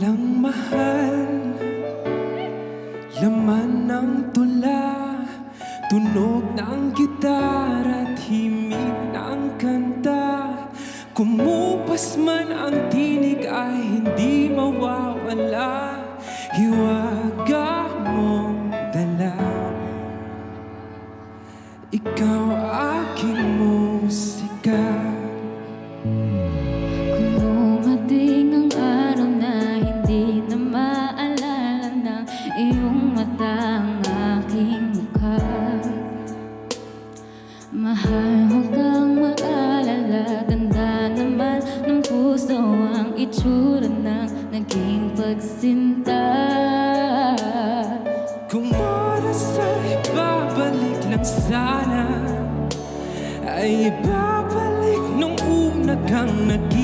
walang mahal, laman ng tula, tunog ng gitara at himig ng kanta. Kumupas man ang tinig ay hindi mawawala, hiwaga mong dala. Ikaw aking musika. Kung dumating ang araw na hindi na maalala ng iyong mata ang aking mukha, mahal, huwag kang mag-alala. Tanda naman ng puso ang itsura ng naging pagsinta. Kung oras ay ibabalik lang sana, ay ibabalik nung una kang naging